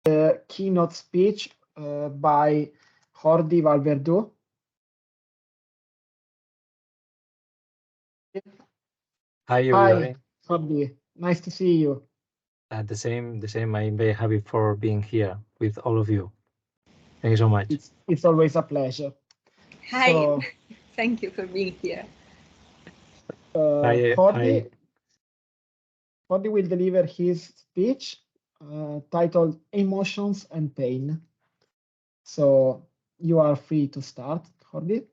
the keynote speech by Jordi Valverdú. Hi, Hi, Jordi. Nice to see you. The same. I'm very happy for being here with all of you. Thank you so much. It's always a pleasure. Hi, so, thank you for being here. Jordi will deliver his speech titled Emotions and Pain. So you are free to start, Jordi.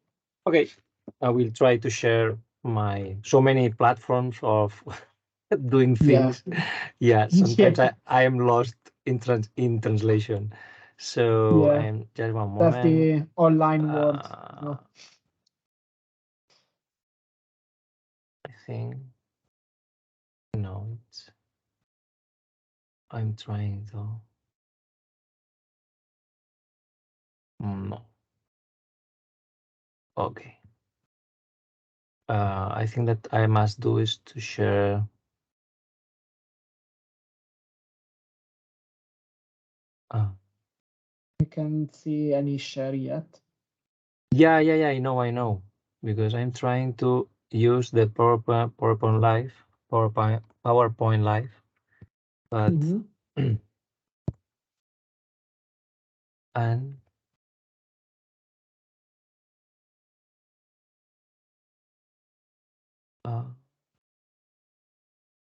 Okay, I will try to share my so many platforms of doing things. Yeah, sometimes I am lost in translation. So I'm just one moment. That's the online world. No. I think no, I'm trying though. No. Okay. I think that I must do is to share. You can't see any share yet. Yeah, I know, because I'm trying to use the PowerPoint Live, but and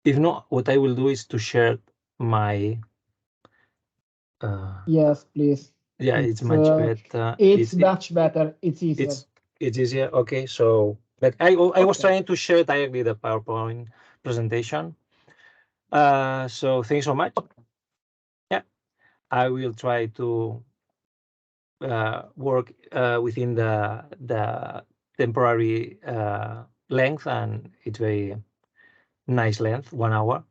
if not, what I will do is to share my. Yes, please. Yeah, it's much better. It's much better. It's easier. It's easier. Okay, so but I was trying to share directly the PowerPoint presentation. So thanks so much. Yeah, I will try to work within the temporary length, and it's very nice length, 1 hour.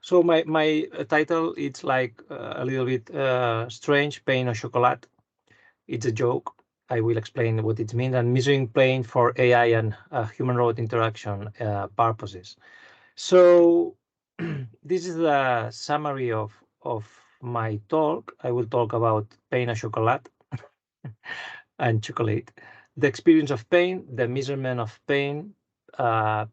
So my title, it's like a little bit strange, pain or chocolate. It's a joke. I will explain what it means, and measuring pain for AI and human-robot interaction purposes. So this is the summary of my talk. I will talk about pain and chocolate and chocolate, the experience of pain, the measurement of pain,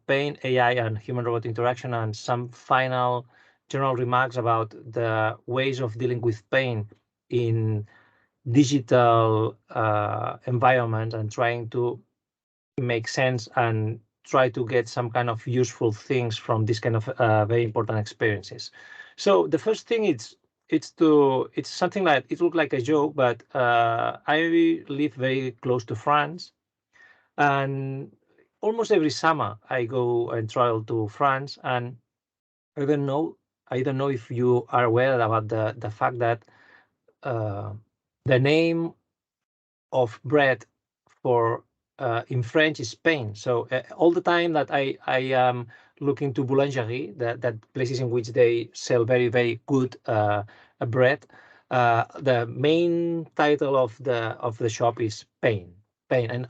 pain, AI, and human-robot interaction, and some final general remarks about the ways of dealing with pain in digital environment, and trying to make sense and try to get some kind of useful things from this kind of very important experiences. So the first thing it's something like it looks like a joke, but I live very close to France, and almost every summer I go and travel to France, and I don't know if you are aware about the fact that the name of bread for in French is pain. So all the time that I am looking to boulangerie, that places in which they sell very, very good bread, the main title of the shop is pain, and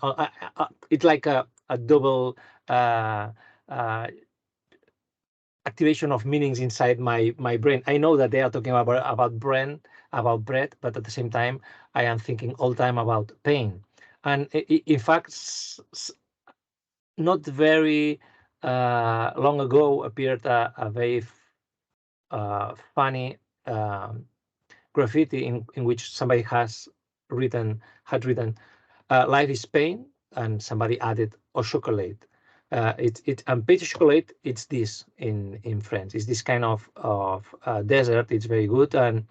it's like a double activation of meanings inside my brain. I know that they are talking about bread, but at the same time, I am thinking all the time about pain. And in fact, not very long ago appeared a very funny graffiti in which somebody had written life is pain, and somebody added au chocolat. And petit chocolat, it's this in French. It's this kind of desert. It's very good. And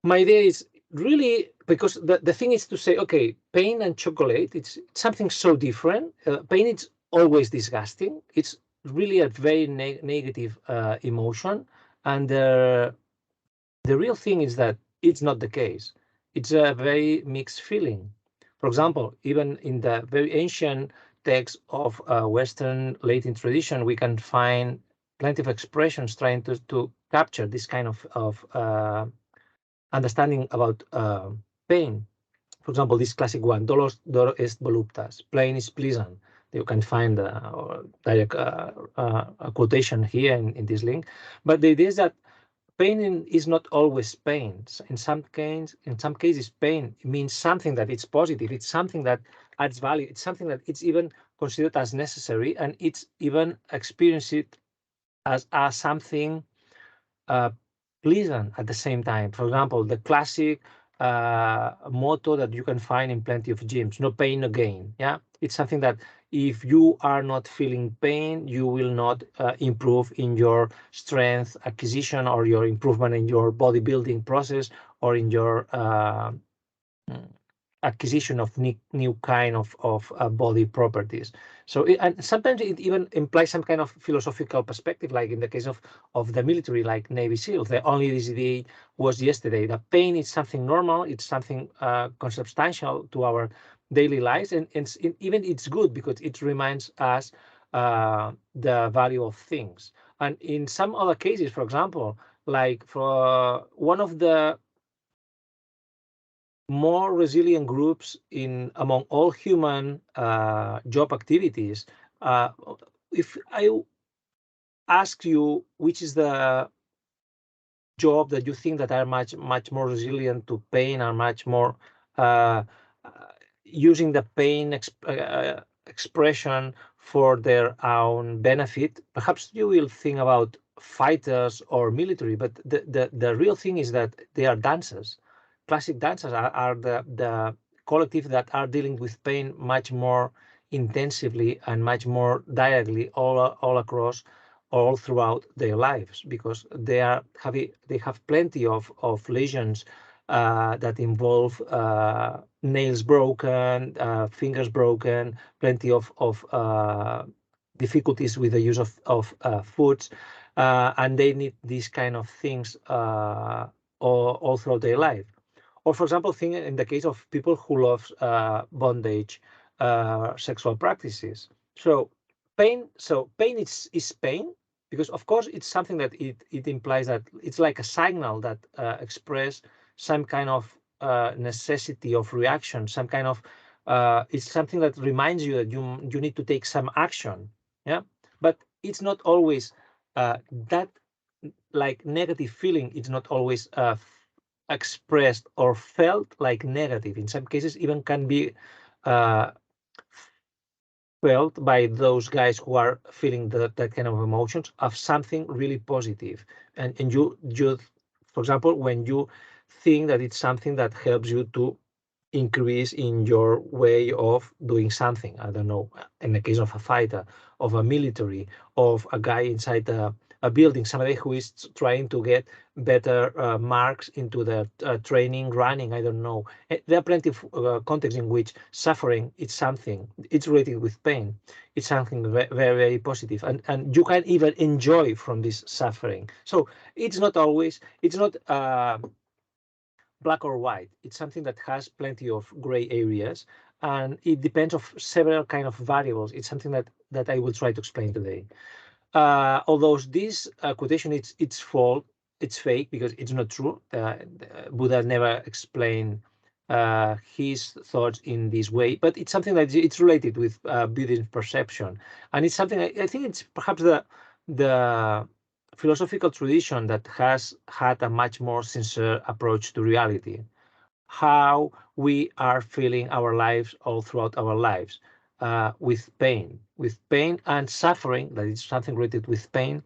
my idea is really, because the thing is to say, okay, pain and chocolate, it's something so different. Pain is always disgusting. It's really a very negative emotion. And the real thing is that it's not the case. It's a very mixed feeling. For example, even in the very ancient texts of Western Latin tradition, we can find plenty of expressions trying to capture this kind of understanding about pain. For example, this classic one, dolor est voluptas, pain is pleasant. You can find a quotation here in this link. But the idea is that pain is not always pain. In some cases, pain means something that it's positive. It's something that adds value. It's something that it's even considered as necessary, and it's even experienced as something pleasant at the same time. For example, the classic motto that you can find in plenty of gyms: no pain, no gain. Yeah, it's something that if you are not feeling pain, you will not improve in your strength acquisition, or your improvement in your bodybuilding process, or in your acquisition of new kind of body properties. So and sometimes it even implies some kind of philosophical perspective, like in the case of the military, like Navy SEALs. The only idea was yesterday that pain is something normal, it's something consubstantial to our daily lives, and even it's good because it reminds us the value of things. And in some other cases, for example, like for one of the more resilient groups among all human job activities. If I ask you which is the job that you think that are much more resilient to pain, are much more uh, using the pain expression for their own benefit, perhaps you will think about fighters or military, but the real thing is that they are dancers. Classic dancers are the collective that are dealing with pain much more intensively and much more directly all across, all throughout their lives, because they have plenty of lesions that involve nails broken, fingers broken, plenty of difficulties with the use of foods, and they need these kind of things all throughout their life. Or, for example, think in the case of people who love bondage, sexual practices. So pain is pain, because of course it's something that it implies that it's like a signal that express some kind of necessity of reaction, some kind of it's something that reminds you that you need to take some action. Yeah, but it's not always that, like, negative feeling. It's not always expressed or felt like negative. In some cases, even can be uh, felt by those guys who are feeling that kind of emotions of something really positive. And you, for example, when you think that it's something that helps you to increase in your way of doing something. I don't know, in the case of a fighter, of a military, of a guy inside a building, somebody who is trying to get better marks into the training, running, I don't know. There are plenty of contexts in which suffering is something, it's related with pain. It's something very, very positive. And you can even enjoy from this suffering. So it's not always, it's not black or white. It's something that has plenty of gray areas, and it depends of several kind of variables. It's something that I will try to explain today. Although this quotation, it's false, it's fake, because it's not true. Buddha never explained his thoughts in this way, but it's something that it's related with Buddhist perception, and it's something I think it's perhaps the philosophical tradition that has had a much more sincere approach to reality, how we are feeling our lives all throughout our lives, with pain and suffering, that is something related with pain,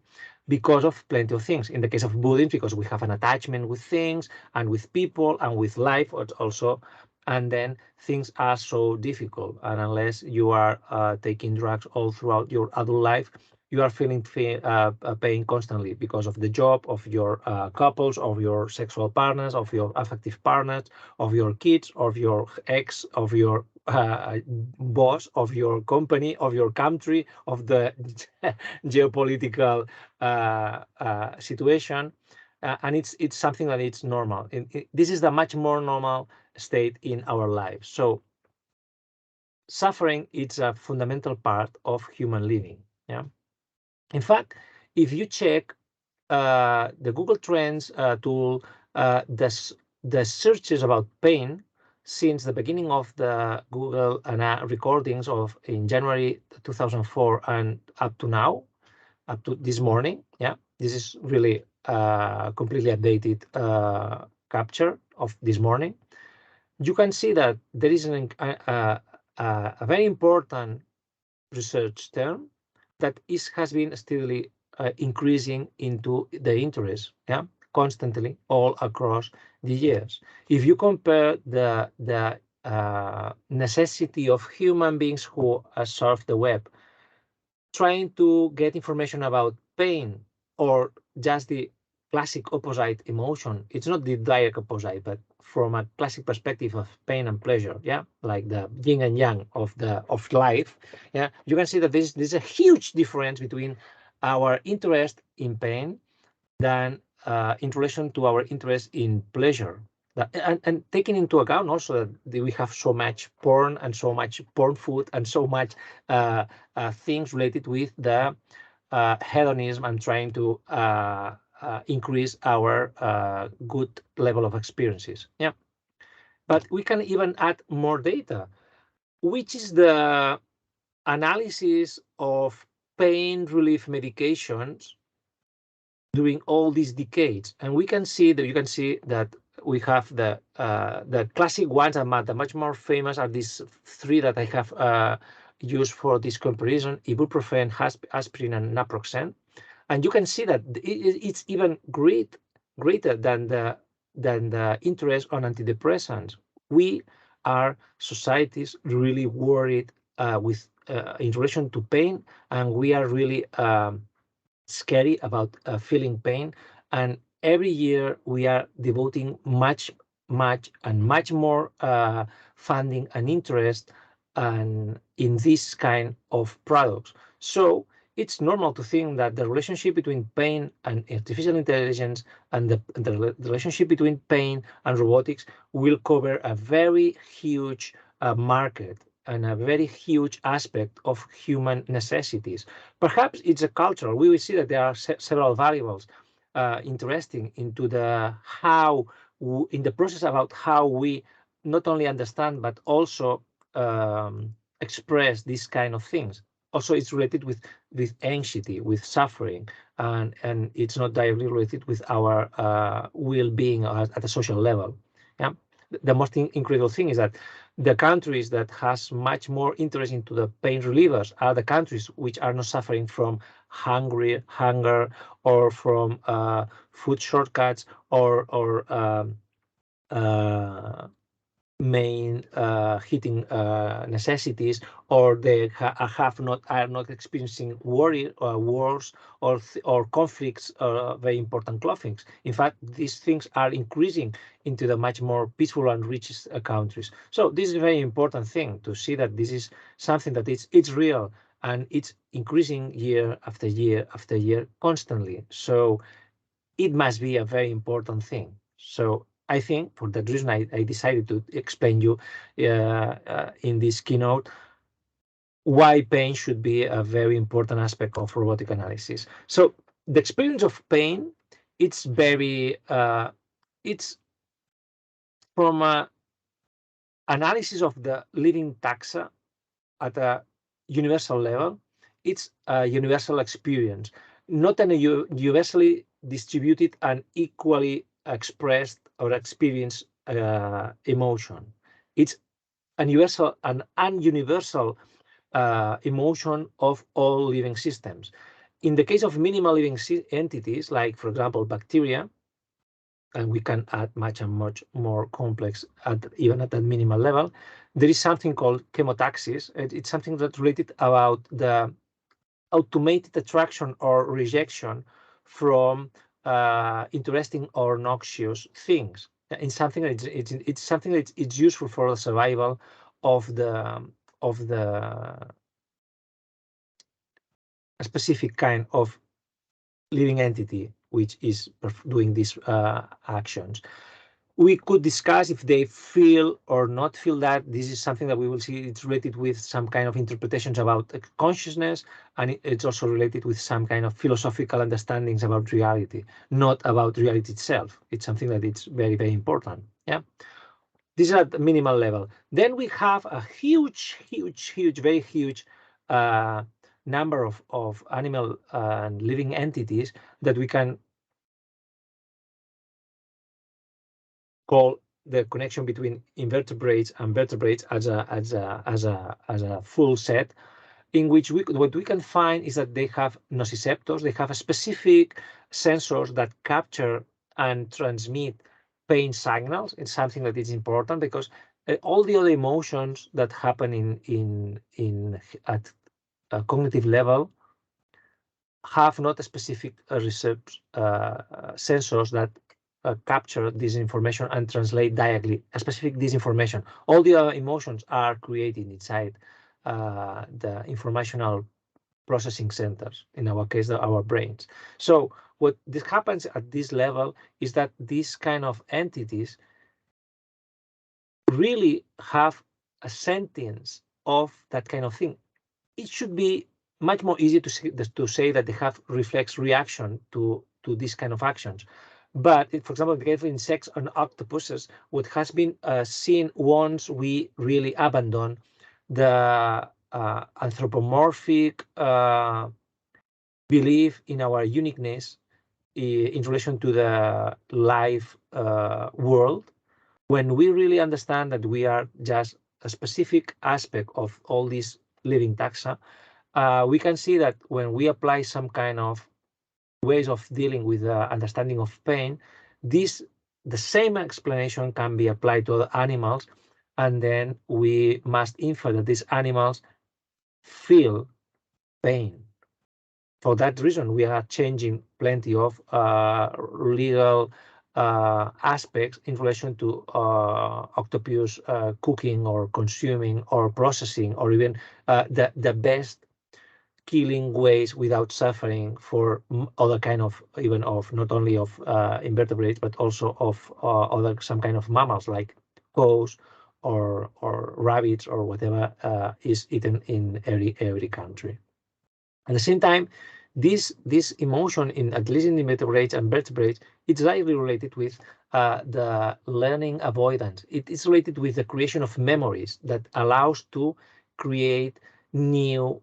because of plenty of things. In the case of Buddhism, because we have an attachment with things and with people and with life also, and then things are so difficult. And unless you are taking drugs all throughout your adult life, you are feeling pain constantly because of the job, of your couples, of your sexual partners, of your affective partners, of your kids, of your ex, of your boss, of your company, of your country, of the geopolitical situation. And it's something that it's normal. This is the much more normal state in our lives. So suffering is a fundamental part of human living. Yeah. In fact, if you check the Google Trends tool, the searches about pain since the beginning of the Google recordings of in January 2004 and up to now, up to this morning. Yeah, this is really completely updated capture of this morning, you can see that there is a very important research term that has been steadily increasing into the interest, constantly all across the years. If you compare the necessity of human beings who surf the web, trying to get information about pain or just the classic opposite emotion, it's not the direct opposite, but from a classic perspective of pain and pleasure, like the yin and yang of life, you can see that there's a huge difference between our interest in pain than in relation to our interest in pleasure. And taking into account also that we have so much porn and so much porn food and so much things related with the hedonism and trying to increase our good level of experiences. But we can even add more data, which is the analysis of pain relief medications during all these decades. And we can see that we have the classic ones, and the much more famous are these three that I have used for this comparison: ibuprofen, aspirin, and naproxen. And you can see that it's even greater than the interest on antidepressants. We are societies really worried with in relation to pain, and we are really scary about feeling pain. And every year we are devoting much more funding and interest and in this kind of products. So it's normal to think that the relationship between pain and artificial intelligence and the relationship between pain and robotics will cover a very huge market and a very huge aspect of human necessities. Perhaps it's a cultural. We will see that there are several variables interesting into in the process about how we not only understand but also express these kind of things. Also, it's related with anxiety, with suffering, and it's not directly related with our well-being at a social level. The most incredible thing is that the countries that has much more interest into the pain relievers are the countries which are not suffering from hunger or from food shortcuts or main heating necessities, or they are not experiencing worry or wars or conflicts, very important conflicts. In fact, these things are increasing into the much more peaceful and rich countries. So this is a very important thing to see that this is something that it's real and it's increasing year after year after year constantly. So it must be a very important thing. So I think for that reason, I decided to explain you in this keynote why pain should be a very important aspect of robotic analysis. So the experience of pain, it's very, it's from an analysis of the living taxa at a universal level, it's a universal experience, not a universally distributed and equally expressed or experienced emotion. It's a universal and ununiversal emotion of all living systems. In the case of minimal living entities, like, for example, bacteria, and we can add much more complex even at that minimal level, there is something called chemotaxis. It's something that's related about the automated attraction or rejection from interesting or noxious things. It's something that it's something that it's useful for the survival of the specific kind of living entity which is doing these actions. We could discuss if they feel or not feel that. This is something that we will see. It's related with some kind of interpretations about consciousness, and it's also related with some kind of philosophical understandings about reality, not about reality itself. It's something that it's very, very important. This is at the minimal level. Then we have a huge, very huge number of animal and living entities that we can call the connection between invertebrates and vertebrates as a full set, in which what we can find is that they have nociceptors, they have a specific sensors that capture and transmit pain signals. It's something that is important because all the other emotions that happen at a cognitive level have not a specific sensors that capture this information and translate directly a specific disinformation. All the other emotions are created inside the informational processing centers, in our case, our brains. So what this happens at this level is that these kind of entities really have a sentience of that kind of thing. It should be much more easy to say that they have reflex reaction to these kind of actions. But for example, in the case of insects and octopuses, what has been seen once we really abandon the anthropomorphic belief in our uniqueness in relation to the live world, when we really understand that we are just a specific aspect of all these living taxa, we can see that when we apply some kind of ways of dealing with the understanding of pain, the same explanation can be applied to other animals, and then we must infer that these animals feel pain. For that reason, we are changing plenty of legal aspects in relation to octopus cooking or consuming or processing, or even the best killing ways without suffering for other kind of, even of not only of invertebrates, but also of other some kind of mammals like cows or rabbits or whatever is eaten in every country. At the same time, this emotion, in at least in invertebrates and vertebrates, it's directly related with the learning avoidance. It is related with the creation of memories that allows to create new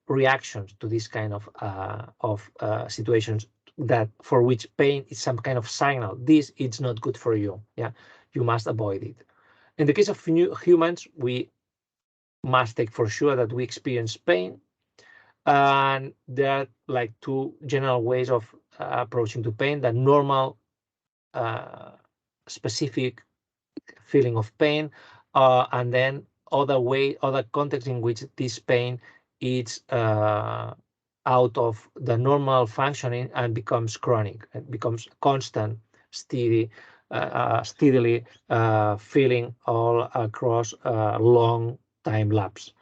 reactions to this kind of situations that for which pain is some kind of signal. This is not good for you. Yeah, you must avoid it. In the case of humans, we must take for sure that we experience pain. And there are like two general ways of approaching to pain: the normal specific feeling of pain, and then other contexts in which this pain is out of the normal functioning and becomes chronic. It becomes constant, steadily feeling all across a long time lapse.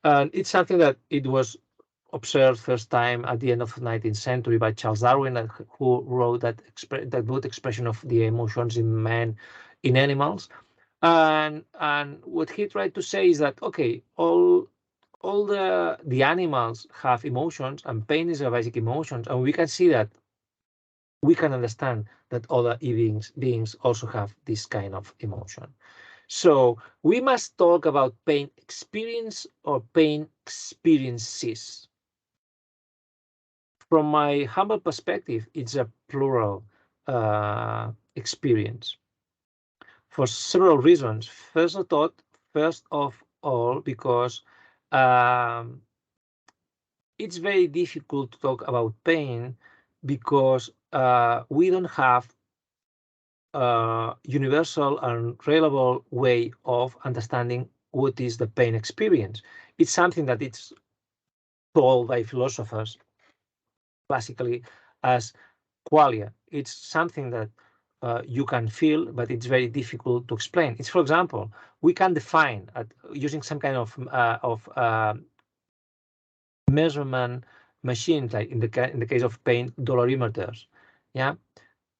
And it's something that it was observed first time at the end of the 19th century by Charles Darwin, who wrote that good expression of the emotions in man, in animals. And what he tried to say is that, okay, all the animals have emotions, and pain is a basic emotion, and we can see that we can understand that other beings also have this kind of emotion. So we must talk about pain experience or pain experiences. From my humble perspective, it's a plural experience for several reasons. First of all, because it's very difficult to talk about pain because we don't have a universal and reliable way of understanding what is the pain experience. It's something that it's told by philosophers classically as qualia. It's something that you can feel, but it's very difficult to explain. It's, for example, we can define using some kind of measurement machines, like in the case of pain, dolorimeters. Yeah,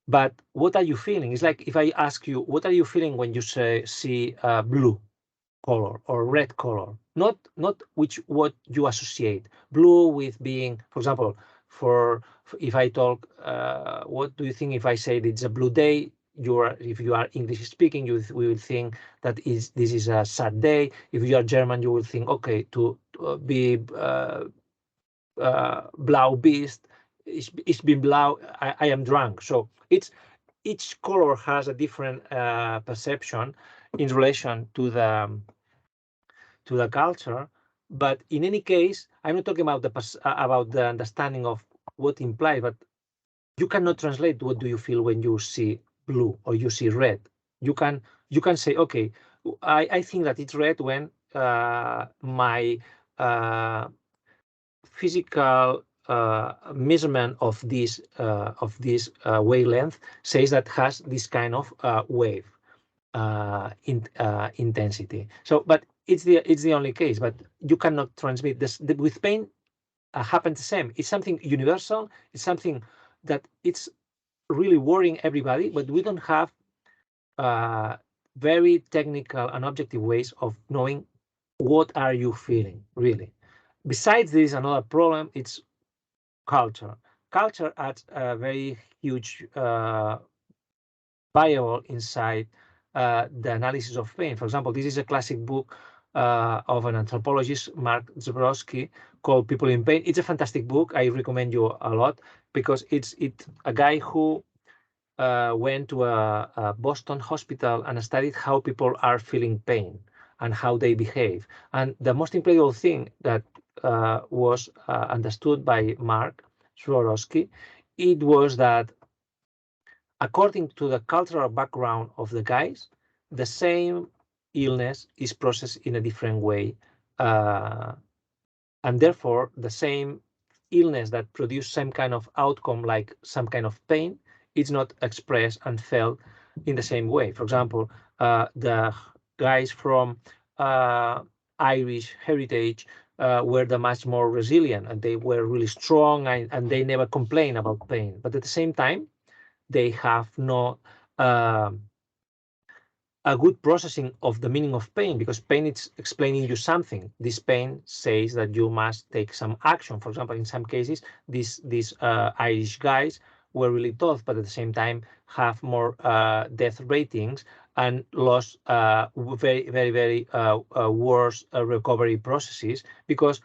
but what are you feeling? It's like if I ask you, what are you feeling when you see blue color or red color? Not what you associate blue with being, for example, if I talk, what do you think if I say it's a blue day? If you are English speaking, we will think that this is a sad day. If you are German, you will think, okay, to be blau bist, it's been blau. I am drunk. So it's each color has a different perception in relation to the culture. But in any case, I'm not talking about the understanding of what implies, but you cannot translate what do you feel when you see blue or you see red. You can say, okay, I think that it's red when my physical measurement of this wavelength says that has this kind of wave intensity. So, but it's the only case. But you cannot transmit this with pain. Happens the same. It's something universal. It's something that it's really worrying everybody, but we don't have very technical and objective ways of knowing what are you feeling really. Besides this, another problem, it's culture. Culture adds a very huge variable inside the analysis of pain. For example, this is a classic book of an anthropologist, Mark Zabrowski, called People in Pain. It's a fantastic book. I recommend you a lot because it's a guy who went to a Boston hospital and studied how people are feeling pain and how they behave. And the most incredible thing that was understood by Mark Swarovski, it was that according to the cultural background of the guys, the same illness is processed in a different way. And therefore, the same illness that produces some kind of outcome, like some kind of pain, is not expressed and felt in the same way. For example, the guys from Irish heritage were the much more resilient, and they were really strong, and they never complain about pain. But at the same time, they have no a good processing of the meaning of pain, because pain is explaining you something. This pain says that you must take some action. For example, in some cases, these Irish guys were really tough, but at the same time have more death ratings and lost very worse recovery processes, because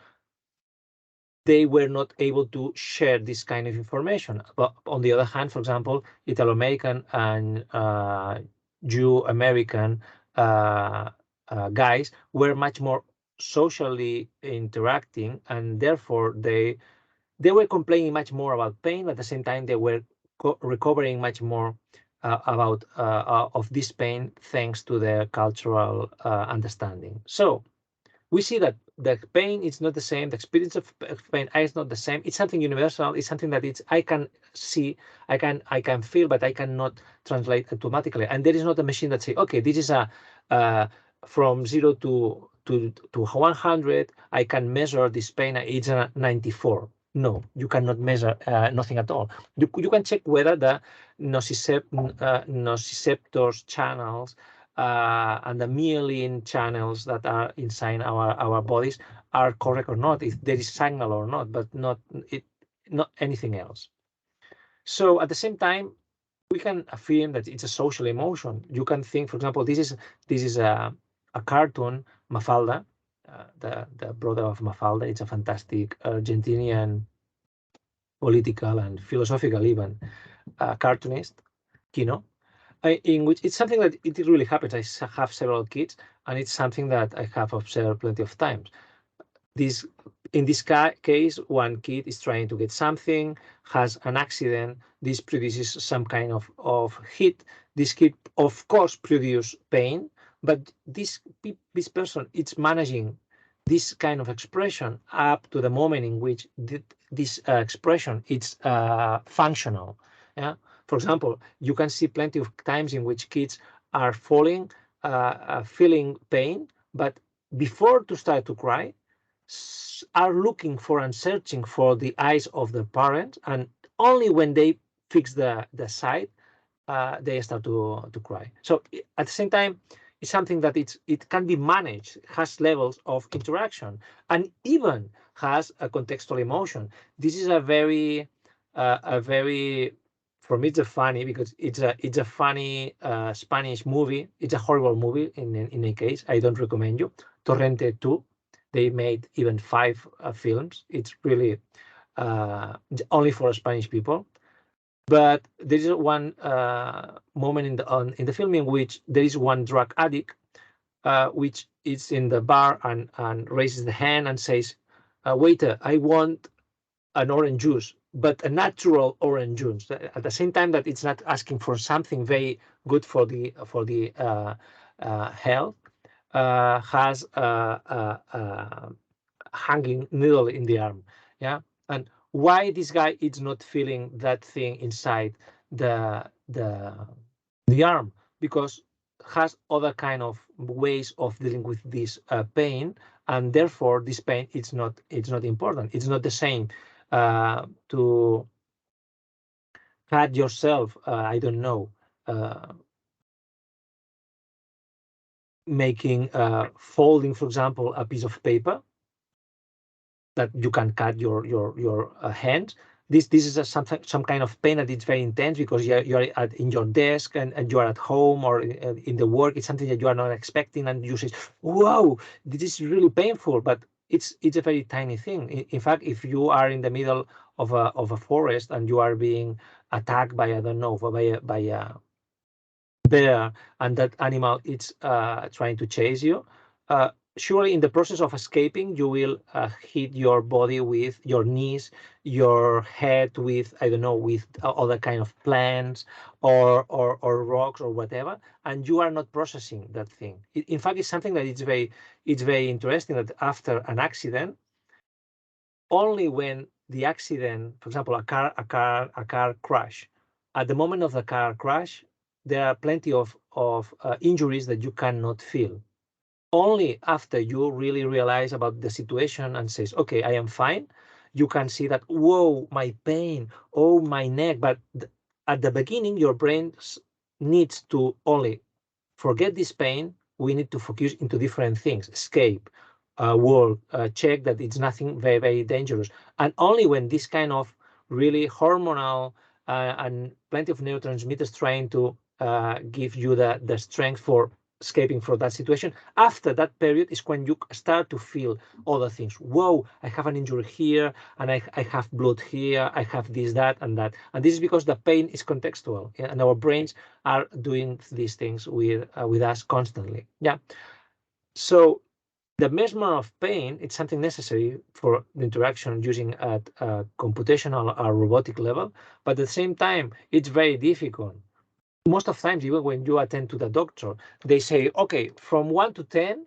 they were not able to share this kind of information. But on the other hand, for example, Italo-American and Jew-American guys were much more socially interacting, and therefore they were complaining much more about pain, but at the same time they were recovering much more about of this pain thanks to their cultural understanding. So we see that the pain is not the same. The experience of pain is not the same. It's something universal. It's something that I can see, I can feel, but I cannot translate automatically. And there is not a machine that say, okay, this is a from 0 to 100. I can measure this pain. It's a 94. No, you cannot measure nothing at all. You can check whether the nociceptors channels and the myelin channels that are inside our bodies are correct or not, if there is signal or not, but not anything else. So at the same time, we can affirm that it's a social emotion. You can think, for example, this is a cartoon, Mafalda, the brother of Mafalda. It's a fantastic Argentinian political and philosophical even cartoonist, Keynote, in which it's something that it really happens. I have several kids, and it's something that I have observed plenty of times. In this case, one kid is trying to get something, has an accident. This produces some kind of hit. This kid, of course, produces pain, but this person is managing this kind of expression up to the moment in which this expression is functional. Yeah. For example, you can see plenty of times in which kids are falling, feeling pain, but before to start to cry, are looking for and searching for the eyes of the parents, and only when they fix the sight, they start to cry. So at the same time, it's something that it can be managed, has levels of interaction, and even has a contextual emotion. This is a very for me, it's funny because it's a funny Spanish movie. It's a horrible movie in any case. I don't recommend you. Torrente 2. They made even 5 films. It's really only for Spanish people. But there is one moment in the film in which there is one drug addict which is in the bar and raises the hand and says, waiter, I want an orange juice, but a natural orange juice. At the same time that it's not asking for something very good for the health, has a hanging needle in the arm. Yeah, and why this guy is not feeling that thing inside the arm? Because has other kind of ways of dealing with this pain, and therefore this pain it's not important. It's not the same to cut yourself. I don't know. Making folding, for example, a piece of paper that you can cut your hand. This is some kind of pain that it's very intense because you're in your desk and you are at home or in the work. It's something that you are not expecting, and you say, "Wow, this is really painful." But it's a very tiny thing. In fact, if you are in the middle of a forest and you are being attacked by, I don't know, by a bear, and that animal is trying to chase you, surely in the process of escaping, you will hit your body with your knees, your head with, I don't know, with other kind of plants or rocks or whatever, and you are not processing that thing. In fact, it's something that it's very interesting that after an accident, only when the accident, for example, a car crash, at the moment of the car crash, there are plenty of injuries that you cannot feel. Only after you really realize about the situation and says, okay, I am fine, you can see that, whoa, my pain, oh, my neck. But at the beginning, your brain needs to only forget this pain. We need to focus into different things, escape, work, check that it's nothing very, very dangerous. And only when this kind of really hormonal and plenty of neurotransmitters trying to give you the strength for escaping from that situation, after that period is when you start to feel other things. Whoa, I have an injury here, and I have blood here, I have this, that, and that. And this is because the pain is contextual, and our brains are doing these things with us constantly. Yeah. So the measurement of pain, it's something necessary for the interaction using at a computational or robotic level, but at the same time, it's very difficult. Most of the times, even when you attend to the doctor, they say, okay, from 1 to 10,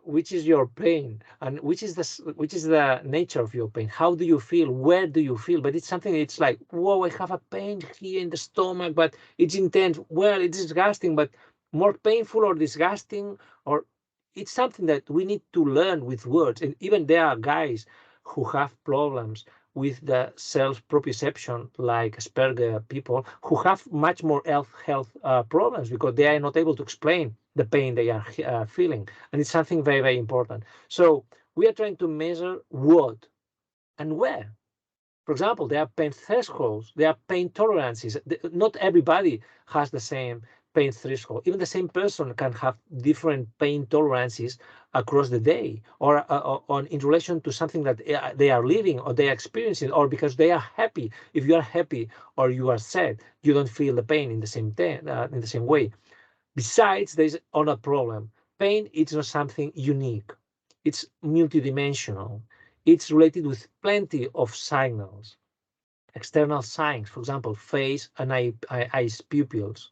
which is your pain, and which is the nature of your pain? How do you feel? Where do you feel? But it's something. It's like, whoa, I have a pain here in the stomach, but it's intense. Well, it's disgusting, but more painful or disgusting, or it's something that we need to learn with words. And even there are guys who have problems with the self-proprioception, like Asperger people, who have much more health problems because they are not able to explain the pain they are feeling. And it's something very, very important. So we are trying to measure what and where. For example, there are pain thresholds, there are pain tolerances. Not everybody has the same pain threshold. Even the same person can have different pain tolerances across the day, or on in relation to something that they are living or they are experiencing, or because they are happy. If you are happy or you are sad, you don't feel the pain in the same way. Besides, there is another problem. Pain is not something unique. It's multidimensional. It's related with plenty of signals, external signs, for example, face and eyes pupils,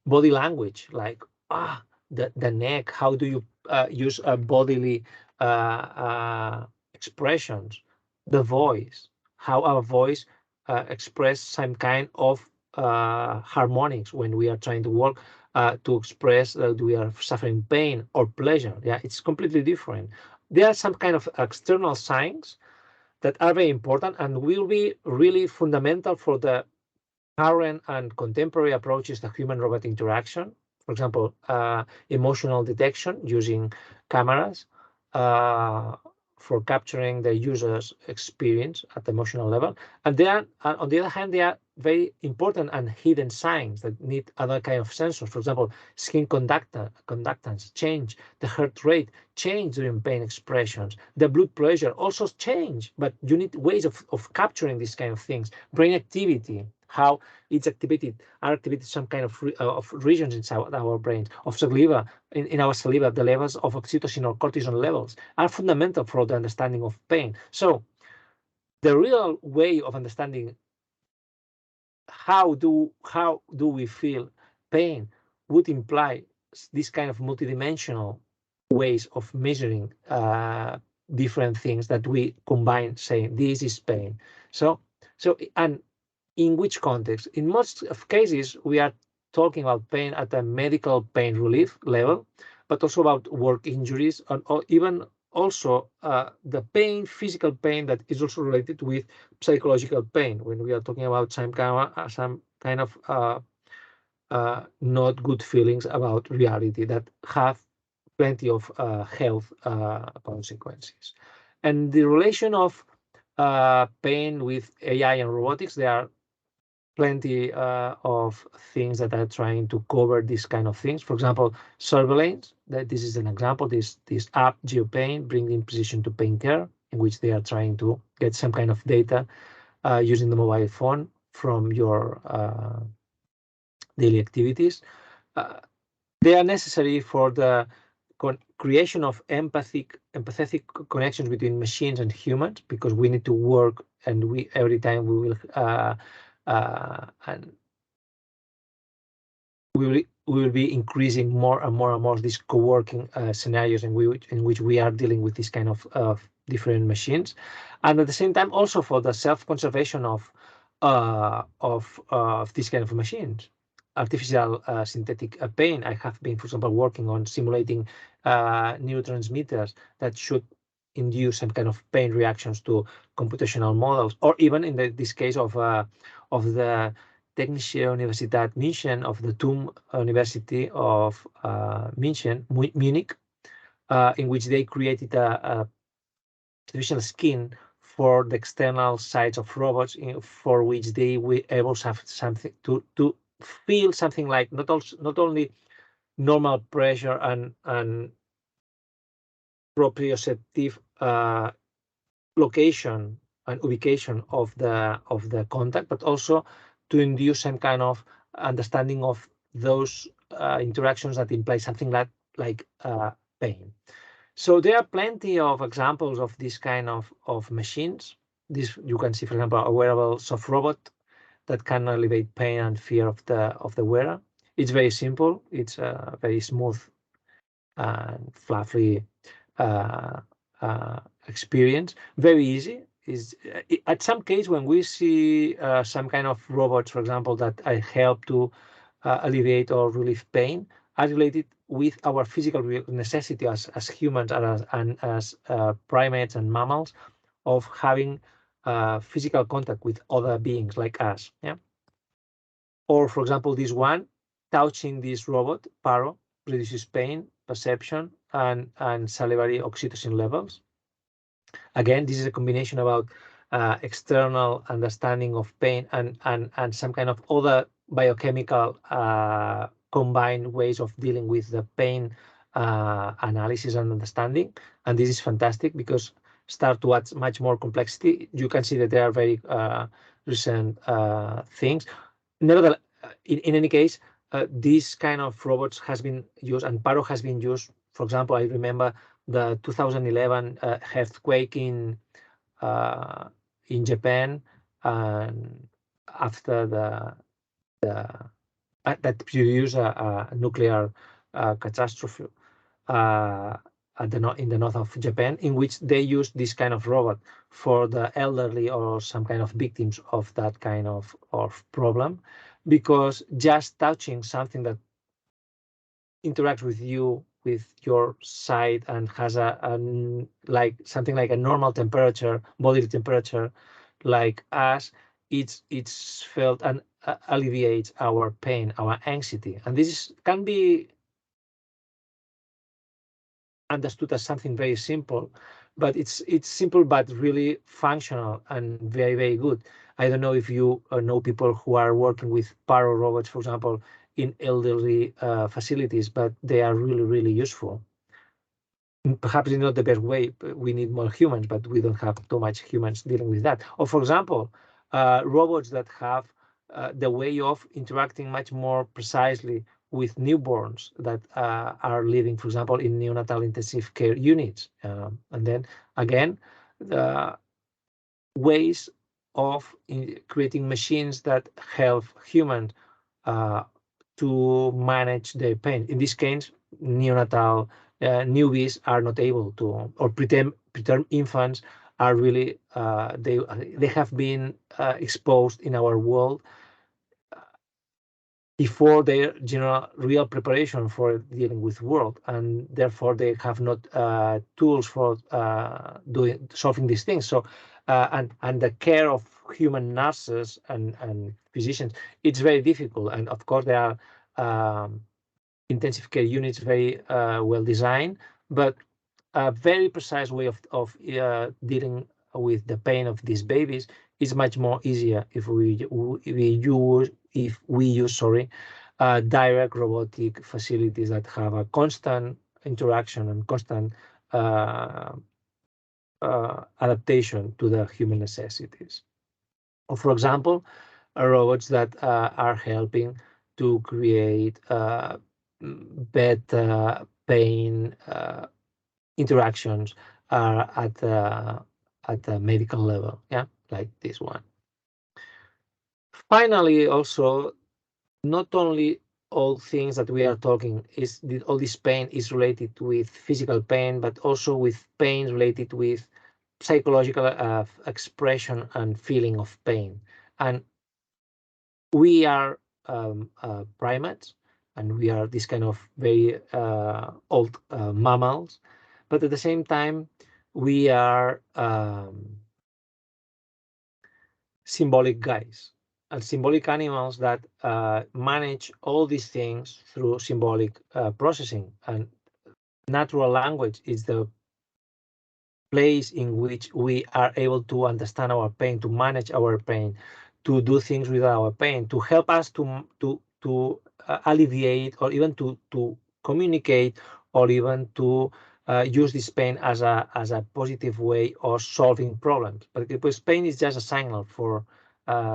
body language, like the neck. How do you use bodily expressions? The voice, how our voice express some kind of harmonics when we are trying to work to express that we are suffering pain or pleasure. Yeah, it's completely different. There are some kind of external signs that are very important and will be really fundamental for the current and contemporary approaches to human-robot interaction. For example, emotional detection using cameras. for capturing the user's experience at the emotional level. And they are, on the other hand, they are very important and hidden signs that need other kind of sensors. For example, skin conductance change, the heart rate change during pain expressions, the blood pressure also change, but you need ways of capturing these kind of things. Brain activity, how it's activated, are activated some kind of regions inside our brains, of saliva, in our saliva, the levels of oxytocin or cortisol levels are fundamental for the understanding of pain. So the real way of understanding how do we feel pain would imply this kind of multidimensional ways of measuring different things that we combine, saying this is pain. So and in which context? In most of cases, we are talking about pain at a medical pain relief level, but also about work injuries, or even also the pain, physical pain that is also related with psychological pain. When we are talking about some kind of not good feelings about reality that have plenty of health consequences. And the relation of pain with AI and robotics, there are plenty of things that are trying to cover these kind of things. For example, surveillance, that this is an example, this app GeoPain, bringing precision to pain care, in which they are trying to get some kind of data using the mobile phone from your daily activities. They are necessary for the creation of empathetic connections between machines and humans, because we need to work, and every time we will and we will be increasing more and more these co-working scenarios in which we are dealing with this kind of different machines, and at the same time also for the self-conservation of this kind of machines. Artificial synthetic pain. I have been, for example, working on simulating neurotransmitters that should induce some kind of pain reactions to computational models, or even in this case of the Technische Universität München, of the TUM University of Munich, in which they created a artificial skin for the external sides of robots, for which they were able to have something to feel something like not only normal pressure and proprioceptive location and ubication of the contact, but also to induce some kind of understanding of those interactions that imply something like pain. So there are plenty of examples of this kind of machines. This you can see, for example, a wearable soft robot that can alleviate pain and fear of the wearer. It's very simple. It's very smooth and fluffy experience. Very easy. Is at some case when we see some kind of robots, for example, that help to alleviate or relieve pain, are related with our physical necessity as humans and as primates and mammals of having physical contact with other beings like us. Yeah. Or, for example, this one, touching this robot, Paro, reduces pain, perception, and salivary oxytocin levels. Again, this is a combination about external understanding of pain and some kind of other biochemical combined ways of dealing with the pain analysis and understanding. And this is fantastic because start to add much more complexity. You can see that there are very recent things. Nevertheless, in any case, this kind of robots has been used, and Paro has been used. For example, I remember the 2011 earthquake in Japan, and after that produced a nuclear catastrophe in the north of Japan, in which they used this kind of robot for the elderly or some kind of victims of that kind of problem, because just touching something that interacts with you, with your side, and has like something like a normal temperature, body temperature, like us, it's felt and alleviates our pain, our anxiety, and this can be understood as something very simple, but it's simple but really functional and very, very good. I don't know if you know people who are working with Paro robots, for example, in elderly facilities, but they are really, really useful. Perhaps it's not the best way. We need more humans, but we don't have too much humans dealing with that. Or, for example, robots that have the way of interacting much more precisely with newborns that are living, for example, in neonatal intensive care units. And then, again, the ways of creating machines that help humans to manage their pain. In this case, neonatal newbies are not able to, or preterm infants are really, they have been exposed in our world before their general real preparation for dealing with world, and therefore they have not tools for solving these things. So and the care of human nurses and physicians, it's very difficult. And of course there are intensive care units very well designed, but a very precise way of dealing with the pain of these babies is much more easier if we use direct robotic facilities that have a constant interaction and constant adaptation to the human necessities. Or, for example, robots that are helping to create better pain interactions at the medical level, yeah, like this one. Finally, also, not only all things that we are talking all this pain is related with physical pain, but also with pain related with psychological expression and feeling of pain. And we are primates, and we are this kind of very old mammals, but at the same time, we are symbolic guys and symbolic animals that manage all these things through symbolic processing. And natural language is the place in which we are able to understand our pain, to manage our pain, to do things with our pain, to help us to alleviate, or even to communicate, or even to use this pain as a positive way of solving problems. But because pain is just a signal for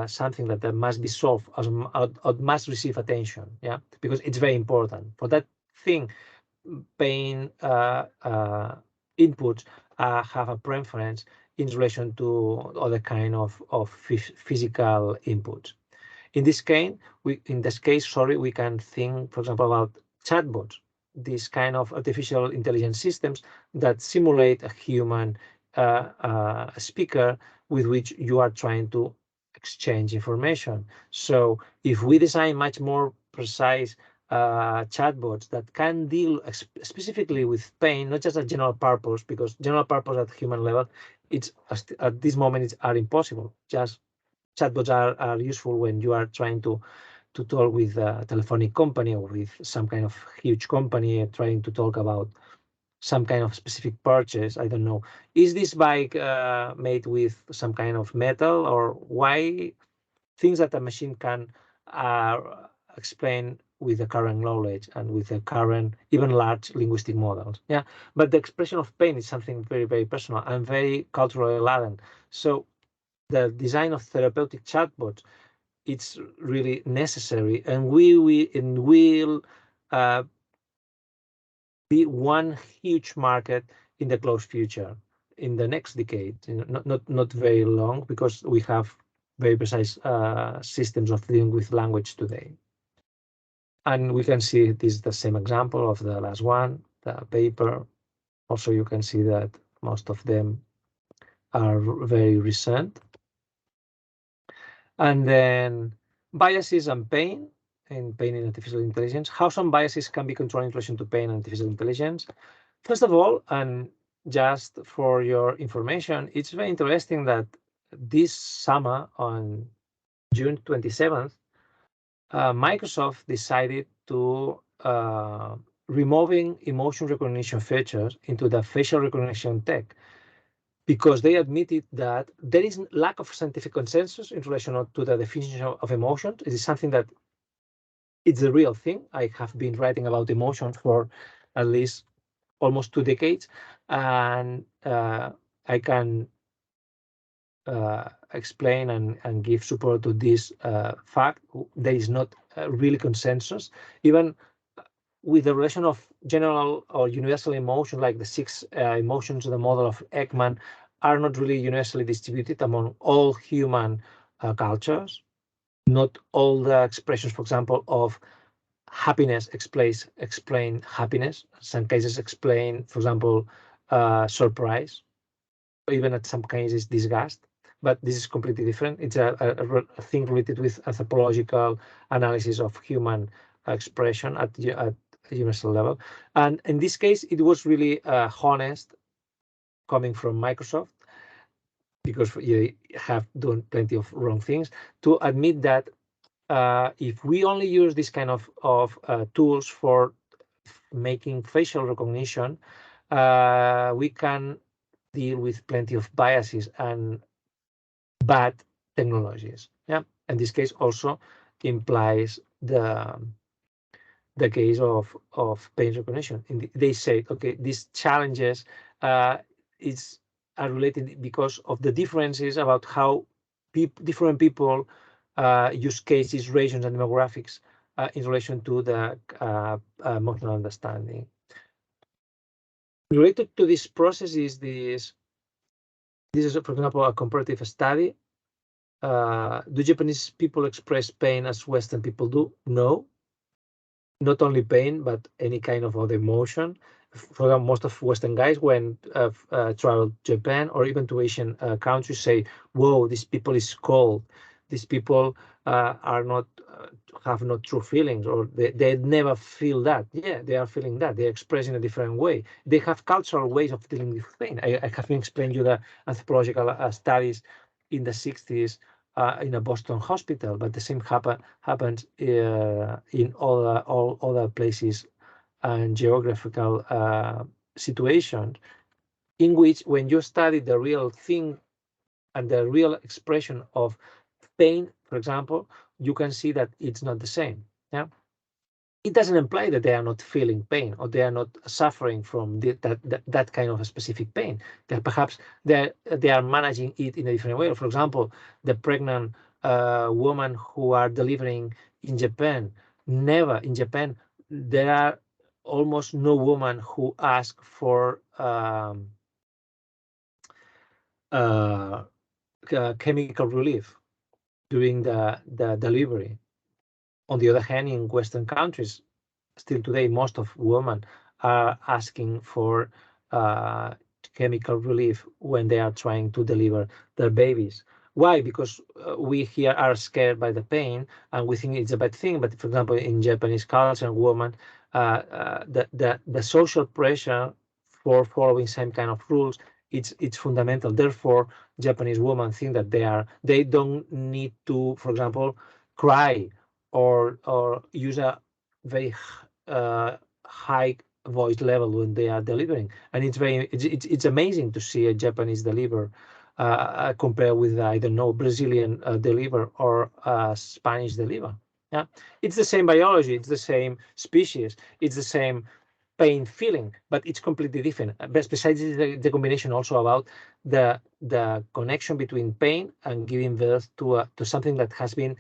something that must be solved, or must receive attention, yeah, because it's very important for that thing. Pain inputs have a preference in relation to other kind of physical inputs. In this case, we can think, for example, about chatbots, these kind of artificial intelligence systems that simulate a human speaker with which you are trying to exchange information. So if we design much more precise chatbots that can deal specifically with pain, not just a general purpose, because general purpose at human level, it's at this moment are impossible. Just chatbots are useful when you are trying to talk with a telephonic company or with some kind of huge company trying to talk about some kind of specific purchase. I don't know. Is this bike made with some kind of metal, or why? Things that a machine can explain with the current knowledge and with the current even large linguistic models. Yeah, but the expression of pain is something very, very personal and very culturally laden. So the design of therapeutic chatbots, it's really necessary, and will be one huge market in the close future, in the next decade. Not very long, because we have very precise systems of dealing with language today. And we can see this is the same example of the last one, the paper. Also, you can see that most of them are very recent. And then biases and pain in artificial intelligence. How some biases can be controlled in relation to pain and artificial intelligence. First of all, and just for your information, it's very interesting that this summer, on June 27th, Microsoft decided to removing emotion recognition features into the facial recognition tech, because they admitted that there is lack of scientific consensus in relation to the definition of emotions. It is something that it's a real thing. I have been writing about emotions for at least almost 2 decades, and I can explain and give support to this fact. There is not really consensus, even with the relation of general or universal emotion, like the 6 emotions of the model of Ekman, are not really universally distributed among all human cultures. Not all the expressions, for example, of happiness explain happiness. Some cases explain, for example, surprise, or even at some cases disgust. But this is completely different. It's a thing related with anthropological analysis of human expression at universal level. And in this case, it was really honest coming from Microsoft, because you have done plenty of wrong things, to admit that if we only use this kind of tools for making facial recognition, we can deal with plenty of biases and bad technologies. Yeah, and this case also implies the case of pain recognition. They say, okay, these challenges are related because of the differences about how different people use cases, regions, and demographics in relation to the emotional understanding. Related to this process is this is, for example, a comparative study. Do Japanese people express pain as Western people do? No. Not only pain, but any kind of other emotion. For example, most of Western guys, when travel to Japan or even to Asian countries, say, "Whoa, these people is cold. These people are not have no true feelings, or they never feel that." Yeah, they are feeling that. They express in a different way. They have cultural ways of dealing with pain. I have been explaining you the anthropological studies in the 60s in a Boston hospital, but the same happens in all other places and geographical situations, in which when you study the real thing and the real expression of pain, for example, you can see that it's not the same. Yeah. It doesn't imply that they are not feeling pain or they are not suffering from that kind of a specific pain. That perhaps they are managing it in a different way. For example, the pregnant woman who are delivering in Japan, never in Japan, there are almost no woman who ask for chemical relief during the delivery. On the other hand, in Western countries, still today, most of women are asking for chemical relief when they are trying to deliver their babies. Why? Because we here are scared by the pain and we think it's a bad thing. But for example, in Japanese culture, women, the social pressure for following some kind of rules, it's fundamental. Therefore, Japanese women think that they don't need to, for example, cry or use a very high voice level when they are delivering, and it's amazing to see a Japanese deliver compared with I don't know, Brazilian deliver or Spanish deliver. Yeah, it's the same biology, it's the same species, it's the same pain feeling, but it's completely different. But besides the combination also about the connection between pain and giving birth to something that has been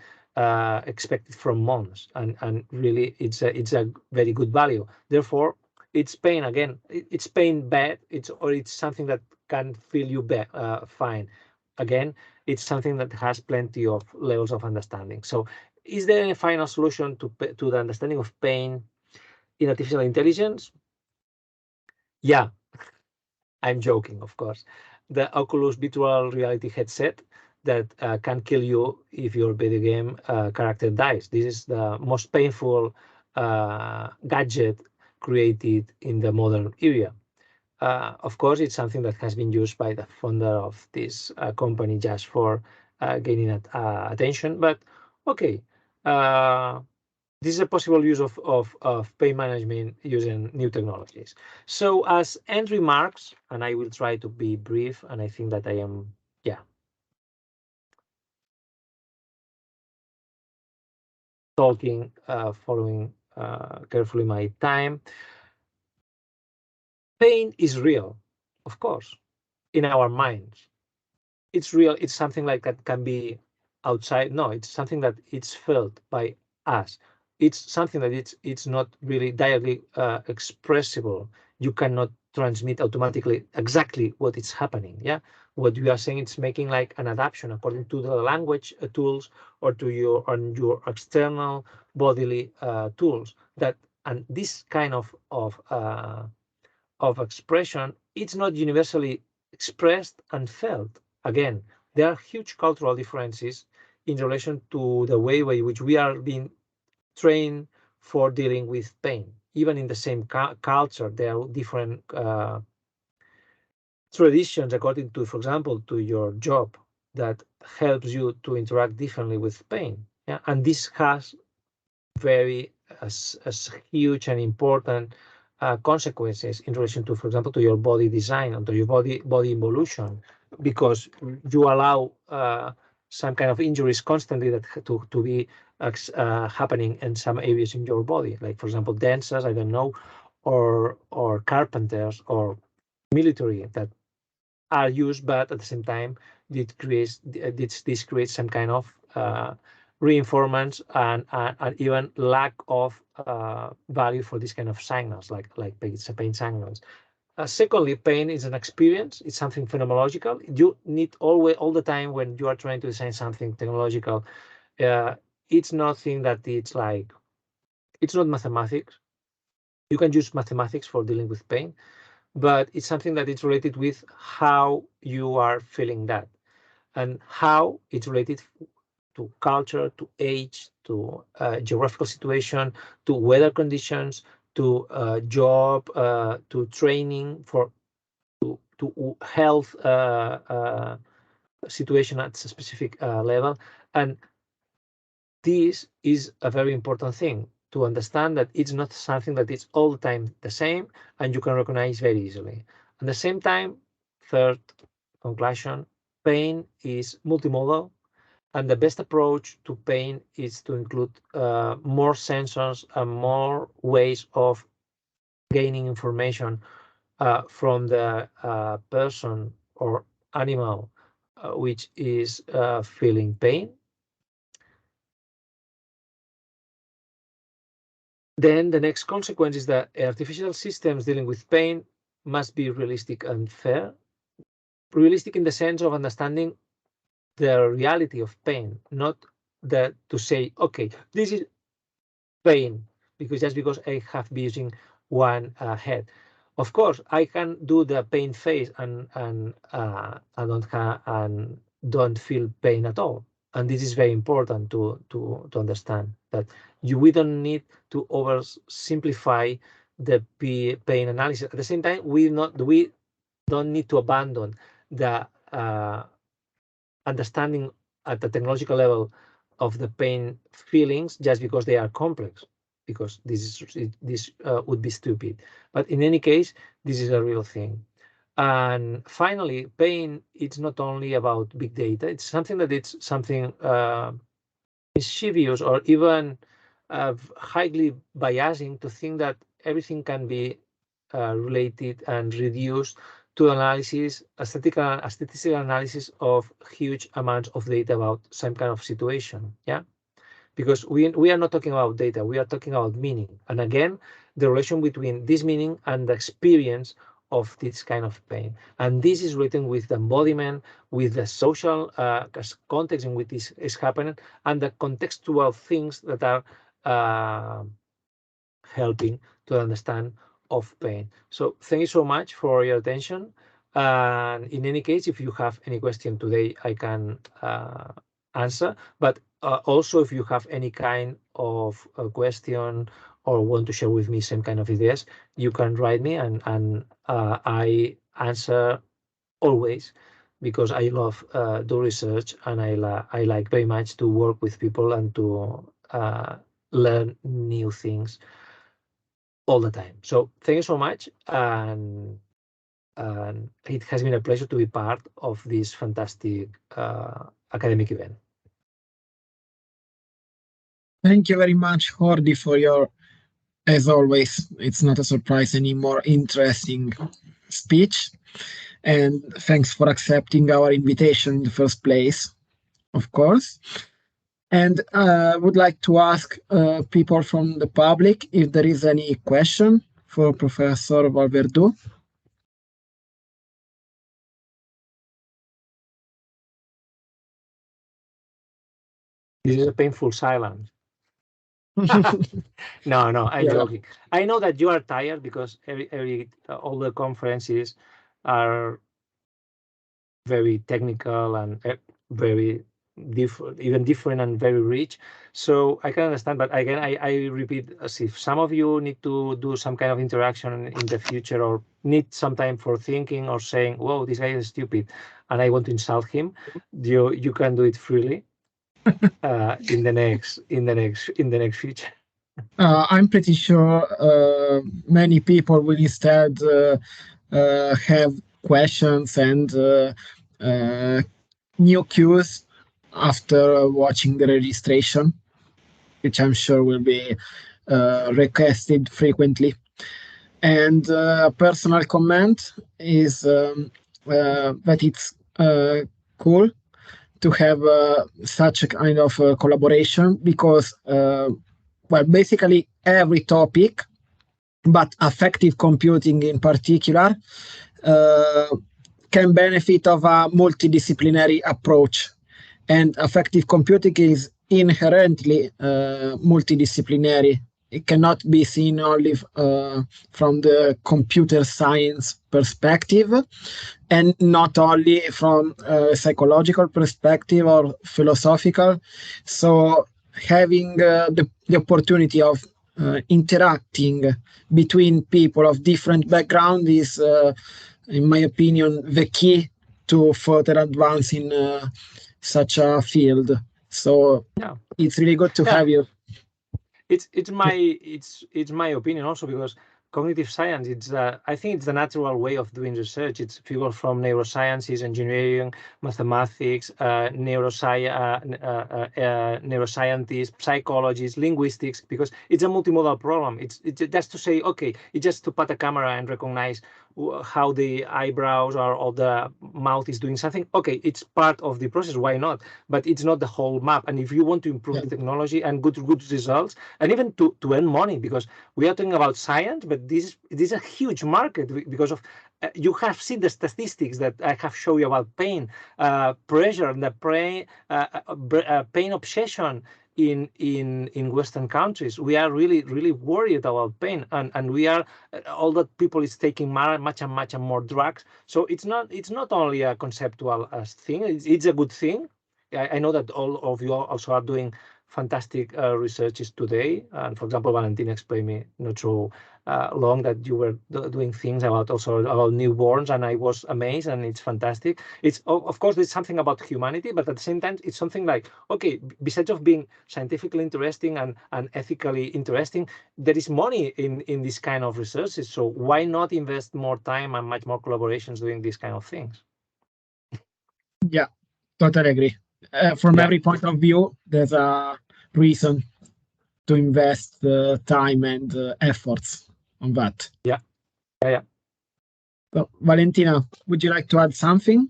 expected from months, and really it's a very good value. Therefore, it's pain again. It's pain bad. It's something that can feel you fine. Again, it's something that has plenty of levels of understanding. So, is there a final solution to the understanding of pain in artificial intelligence? Yeah, I'm joking, of course. The Oculus virtual reality headset that can kill you if your video game character dies. This is the most painful gadget created in the modern era. Of course, it's something that has been used by the founder of this company just for gaining attention. But okay, this is a possible use of pain management using new technologies. So as end remarks, and I will try to be brief, and I think that I am, talking, following carefully my time. Pain is real, of course, in our minds. It's real. It's something like that can be outside. No, it's something that it's felt by us. It's something that it's not really directly expressible. You cannot transmit automatically exactly what is happening. Yeah, what you are saying, it's making like an adaptation according to the language tools or to your external bodily tools. That and this kind of expression, it's not universally expressed and felt. Again, there are huge cultural differences in relation to the way in which we are being trained for dealing with pain. Even in the same culture, there are different traditions according to, for example, to your job that helps you to interact differently with pain. Yeah? And this has very as huge and important consequences in relation to, for example, to your body design and to your body evolution, because you allow some kind of injuries constantly that to be happening in some areas in your body, like for example dancers, I don't know, or carpenters or military that are used, but at the same time, this creates some kind of reinforcements and even lack of value for this kind of signals, like pain signals. Secondly, pain is an experience. It's something phenomenological. You need always all the time when you are trying to design something technological. It's nothing that it's not mathematics. You can use mathematics for dealing with pain, but it's something that is related with how you are feeling that and how it's related to culture, to age, to geographical situation, to weather conditions, to job, to training, to health situation at a specific level. And this is a very important thing to understand, that it's not something that is all the time the same and you can recognize very easily. At the same time, third conclusion, pain is multimodal, and the best approach to pain is to include more sensors and more ways of gaining information from the person or animal which is feeling pain. Then the next consequence is that artificial systems dealing with pain must be realistic and fair. Realistic in the sense of understanding the reality of pain, not that to say, okay, this is pain because just because I have been using one head. Of course, I can do the pain phase and I don't feel pain at all. And this is very important to understand, that we don't need to oversimplify the pain analysis. At the same time, we don't need to abandon the understanding at the technological level of the pain feelings just because they are complex, because this would be stupid. But in any case, this is a real thing. And finally, pain, it's not only about big data. It's something that it's something mischievous or even highly biasing to think that everything can be related and reduced to analysis, a statistical analysis of huge amounts of data about some kind of situation. Yeah, because we are not talking about data, we are talking about meaning. And again, the relation between this meaning and the experience of this kind of pain. And this is written with the embodiment, with the social context in which this is happening, and the contextual things that are helping to understand of pain. So thank you so much for your attention. And in any case, if you have any question today, I can answer. But also, if you have any kind of question or want to share with me some kind of ideas, you can write me, and I answer always, because I love do research, and I like very much to work with people and to learn new things all the time. So thank you so much, and it has been a pleasure to be part of this fantastic academic event. Thank you very much, Jordi, for your, as always, it's not a surprise anymore, interesting speech. And thanks for accepting our invitation in the first place, of course. And I would like to ask people from the public if there is any question for Professor Valverdu. This is a painful silence. No, I'm joking. I know that you are tired because all the conferences are very technical and very different and very rich. So I can understand, but again, I repeat, as if some of you need to do some kind of interaction in the future, or need some time for thinking or saying, "Whoa, this guy is stupid," and I want to insult him. You can do it freely in the next future. I'm pretty sure many people will instead have questions and new cues after watching the registration, which I'm sure will be requested frequently. And a personal comment is that it's cool to have such a kind of collaboration because, well, basically every topic, but affective computing in particular, can benefit of a multidisciplinary approach. And affective computing is inherently multidisciplinary. It cannot be seen only from the computer science perspective, and not only from a psychological perspective or philosophical. So having the opportunity of interacting between people of different backgrounds is, in my opinion, the key to further advance in such a field. So it's really good to have you. It's my opinion also, because cognitive science, I think it's the natural way of doing research. It's people from neurosciences, engineering, mathematics, neuroscientists, psychologists, linguistics, because it's a multimodal problem. It's just to say, okay, it's just to put a camera and recognize how the eyebrows or the mouth is doing something. Okay, it's part of the process. Why not? But it's not the whole map. And if you want to improve the technology and good results, and even to earn money, because we are talking about science, but this is a huge market because of you have seen the statistics that I have shown you about pain, pressure, and the pain obsession in Western countries. We are really worried about pain, and we are all that people is taking much and more drugs. So it's not only a conceptual thing. It's a good thing. I know that all of you also are doing fantastic researches today. And for example, Valentina explained me not so long that you were doing things about newborns, and I was amazed, and it's fantastic. It's of course there's something about humanity, but at the same time it's something like, okay, besides of being scientifically interesting and ethically interesting, there is money in this kind of researches. So why not invest more time and much more collaborations doing these kind of things? Yeah, totally agree. From every point of view, there's a reason to invest time and efforts on that. Yeah. So, Valentina, would you like to add something?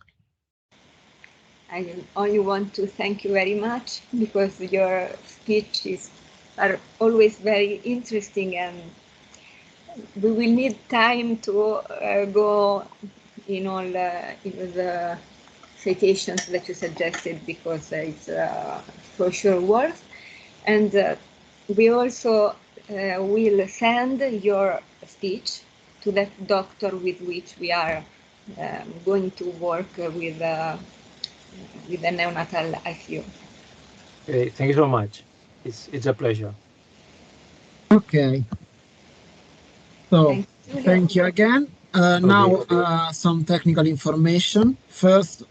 I only want to thank you very much, because your speeches are always very interesting, and we will need time to go in all the citations that you suggested, because it's for sure worth. And we also will send your speech to that doctor with which we are going to work with the neonatal ICU. Okay, thank you so much. It's a pleasure. Okay. So thank you again. Now some technical information. First,